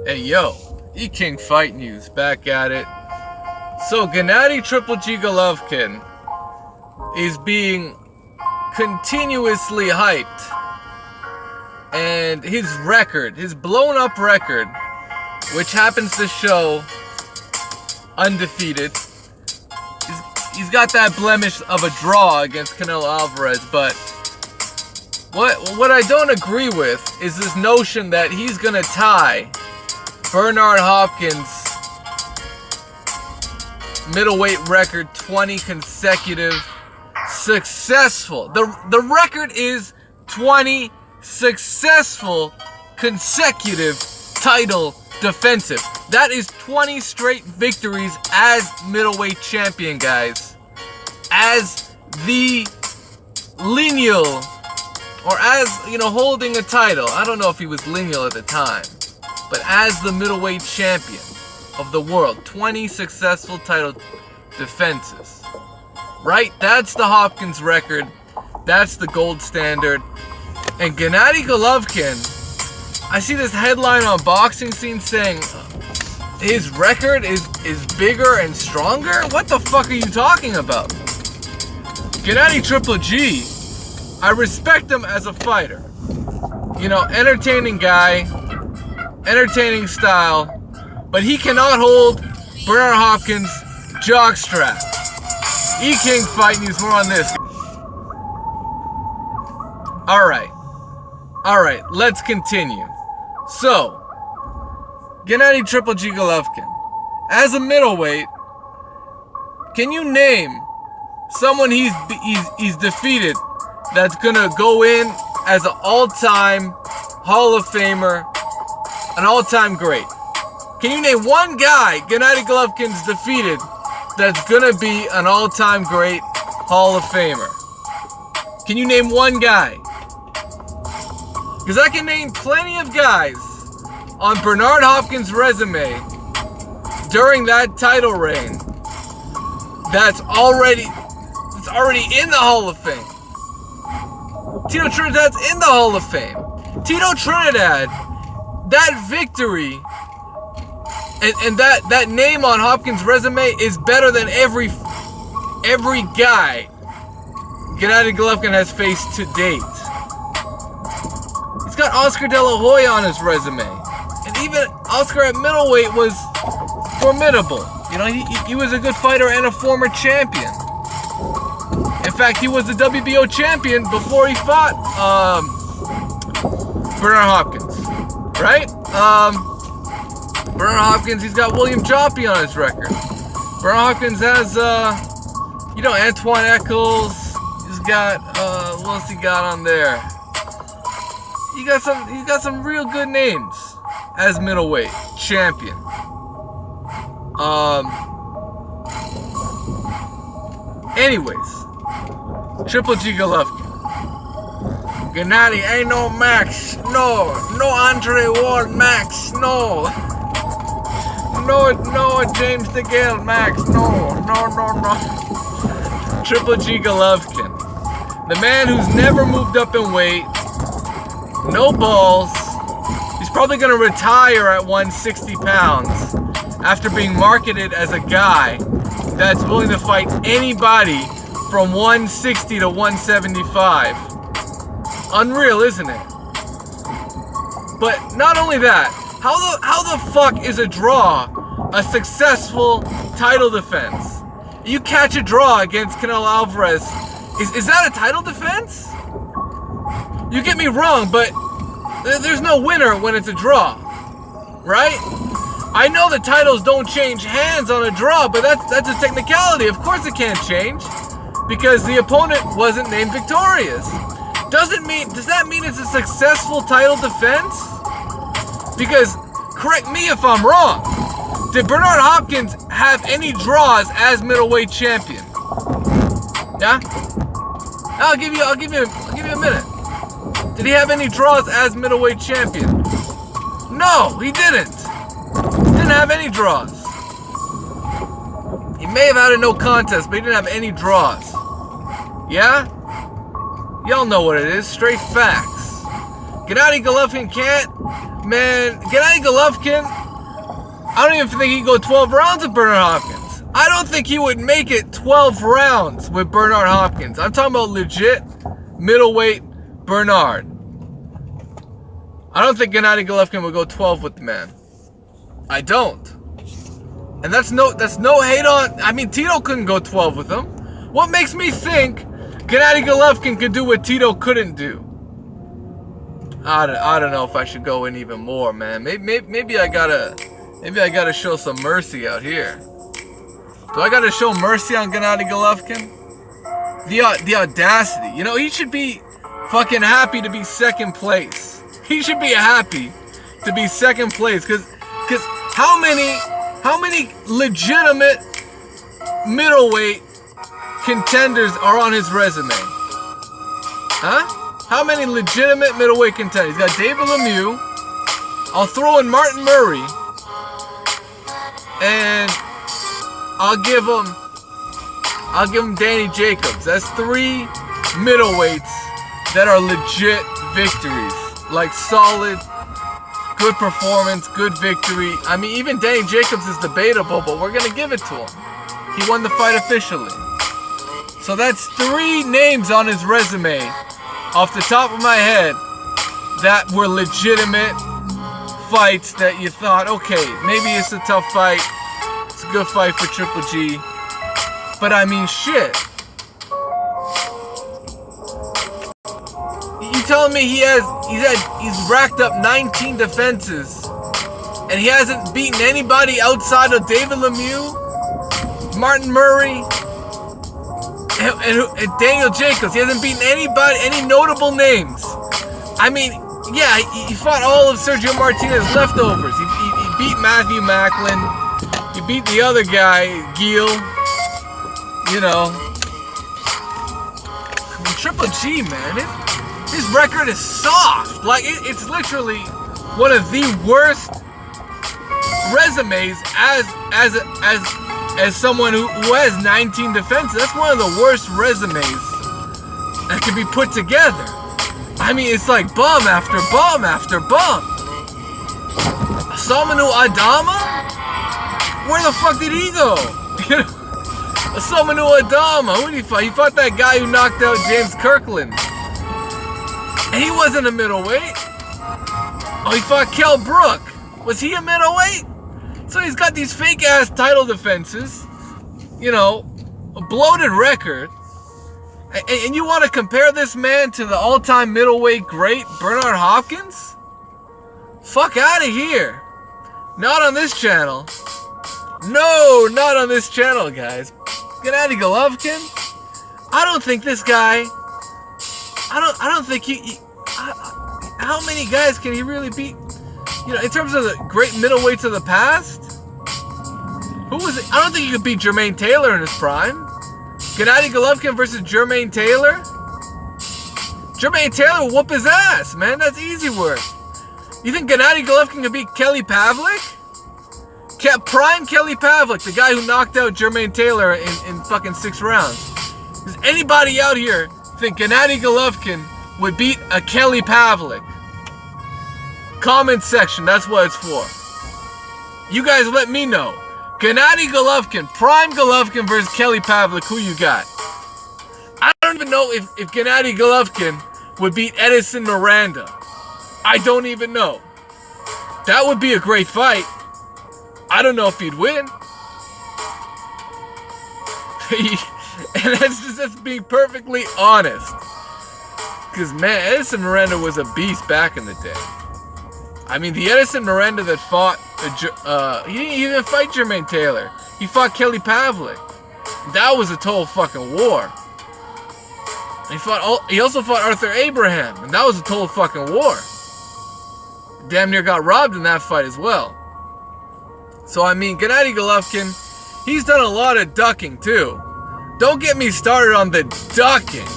Hey yo, E-King Fight News, back at it. So Gennady Triple G Golovkin is being continuously hyped, and his record, his blown up record, which happens to show undefeated, he's got that blemish of a draw against Canelo Alvarez, but what I don't agree with is this notion that he's gonna tie Bernard Hopkins' middleweight record 20 consecutive successful. The record is 20 successful consecutive title defensive. That is 20 straight victories as middleweight champion, guys. As the lineal, or as, holding a title. I don't know if he was lineal at the time, but as the middleweight champion of the world, 20 successful title defenses. Right? That's the Hopkins record. That's the gold standard. And Gennady Golovkin, I see this headline on Boxing Scene saying his record is bigger and stronger? What the fuck are you talking about? Gennady Triple G, I respect him as a fighter. Entertaining guy, entertaining style, but he cannot hold Bernard Hopkins' jockstrap. E-King Fight News, more on this. Alright, let's continue. So, Gennady Triple G Golovkin, as a middleweight, can you name someone he's defeated that's gonna go in as an all-time Hall of Famer, an all-time great? Can you name one guy Gennady Golovkin's defeated that's gonna be an all-time great Hall of Famer? Can you name one guy? Because I can name plenty of guys on Bernard Hopkins' resume during that title reign that's already in the Hall of Fame. Tito Trinidad's in the Hall of Fame. Tito Trinidad, that victory and that name on Hopkins' resume is better than every guy Gennady Golovkin has faced to date. He's got Oscar De La Hoya on his resume, and even Oscar at middleweight was formidable. He was a good fighter and a former champion. In fact, he was the WBO champion before he fought Bernard Hopkins, right? Bernard Hopkins, he's got William JOPPY on his record. Bernard Hopkins has, Antoine Eccles. He's got, what else he got on there? He got some real good names as middleweight champion. Anyways, Triple G Golovkin. Gennady ain't no Max. No Andre Ward Max. No James DeGale Max. No. Triple G Golovkin. The man who's never moved up in weight. No balls. He's probably going to retire at 160 pounds after being marketed as a guy that's willing to fight anybody from 160 to 175. Unreal, isn't it? But not only that, how the fuck is a draw a successful title defense? You catch a draw against Canelo Alvarez, is that a title defense? You get me wrong, but there's no winner when it's a draw, right? I know the titles don't change hands on a draw, but that's a technicality. Of course it can't change, because the opponent wasn't named victorious. Does that mean it's a successful title defense? Because, correct me if I'm wrong, did Bernard Hopkins have any draws as middleweight champion? Yeah? I'll give you a minute. Did he have any draws as middleweight champion? No, he didn't. Didn't have any draws. He may have had a no contest, but he didn't have any draws. Yeah? Y'all know what it is. Straight facts. Gennady Golovkin can't Man, Gennady Golovkin, I don't even think he'd go 12 rounds with Bernard Hopkins. I don't think he would make it 12 rounds with Bernard Hopkins. I'm talking about legit middleweight Bernard. I don't think Gennady Golovkin would go 12 with the man. I don't. And that's no hate on. I mean, Tito couldn't go 12 with him. What makes me think Gennady Golovkin could do what Tito couldn't do? I don't know if I should go in even more, man. Maybe I gotta show some mercy out here. Do I gotta show mercy on Gennady Golovkin? The audacity. You know, he should be fucking happy to be second place. He should be happy to be second place, cause how many legitimate middleweight contenders are on his resume? Huh? How many legitimate middleweight contenders? He's got David Lemieux. I'll throw in Martin Murray. And I'll give him Danny Jacobs. That's 3 middleweights that are legit victories. Like solid, good performance, good victory. I mean, even Danny Jacobs is debatable, but we're gonna give it to him. He won the fight officially. So that's 3 names on his resume, off the top of my head, that were legitimate fights that you thought, okay, maybe it's a tough fight. It's a good fight for Triple G. But I mean, shit. You telling me he's racked up 19 defenses and he hasn't beaten anybody outside of David Lemieux, Martin Murray, and Daniel Jacobs? He hasn't beaten anybody, any notable names. I mean, yeah, he fought all of Sergio Martinez's leftovers. He beat Matthew Macklin. He beat the other guy, Gil. You know. I mean, Triple G, man, his record is soft. Like, it's literally one of the worst resumes as someone who has 19 defenses. That's one of the worst resumes that can be put together. I mean, it's like bum after bum after bum. Samanu Adama? Where the fuck did he go? Samanu Adama, who did he fight? He fought that guy who knocked out James Kirkland. And he wasn't a middleweight. Oh, he fought Kell Brook. Was he a middleweight? So he's got these fake ass title defenses, you know, a bloated record, and you want to compare this man to the all-time middleweight great Bernard Hopkins? Fuck out of here. Not on this channel. No, not on this channel, guys. Gennady Golovkin? I don't think this guy, I don't think how many guys can he really beat? You know, in terms of the great middleweights of the past, who was it? I don't think he could beat Jermaine Taylor in his prime. Gennady Golovkin versus Jermaine Taylor? Jermaine Taylor will whoop his ass, man. That's easy work. You think Gennady Golovkin can beat Kelly Pavlik? Prime Kelly Pavlik, the guy who knocked out Jermaine Taylor in fucking 6 rounds. Does anybody out here think Gennady Golovkin would beat a Kelly Pavlik? Comment section, that's what it's for. You guys let me know. Gennady Golovkin, Prime Golovkin versus Kelly Pavlik, who you got? I don't even know if Gennady Golovkin would beat Edison Miranda. I don't even know. That would be a great fight. I don't know if he'd win. And that's just being perfectly honest. Because, man, Edison Miranda was a beast back in the day. I mean, the Edison Miranda that fought, he didn't even fight Jermaine Taylor. He fought Kelly Pavlik. That was a total fucking war. He also fought Arthur Abraham, and that was a total fucking war. Damn near got robbed in that fight as well. So, I mean, Gennady Golovkin, he's done a lot of ducking, too. Don't get me started on the ducking.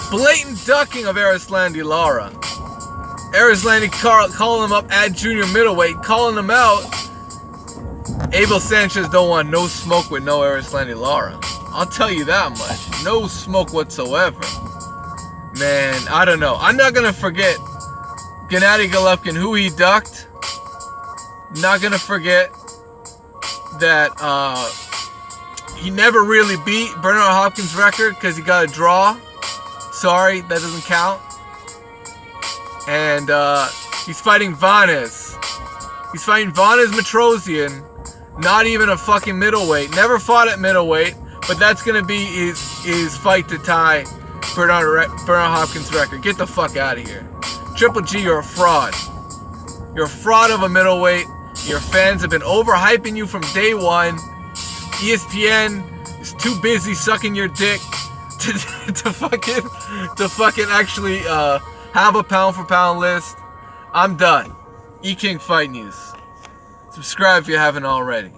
Blatant ducking of Erislandy Lara. Erislandy calling him up at junior middleweight, calling him out. Abel Sanchez don't want no smoke with no Erislandy Lara. I'll tell you that much. No smoke whatsoever. Man, I don't know. I'm not going to forget Gennady Golovkin, who he ducked. Not gonna forget that he never really beat Bernard Hopkins' record because he got a draw. Sorry, that doesn't count. And he's fighting Vanez. He's fighting Vanez Matrosian, not even a fucking middleweight. Never fought at middleweight, but that's gonna be his fight to tie Bernard Hopkins' record. Get the fuck out of here. Triple G, you're a fraud. You're a fraud of a middleweight. Your fans have been overhyping you from day one. ESPN is too busy sucking your dick to fucking actually have a pound for pound list. I'm done. E-King Fight News. Subscribe if you haven't already.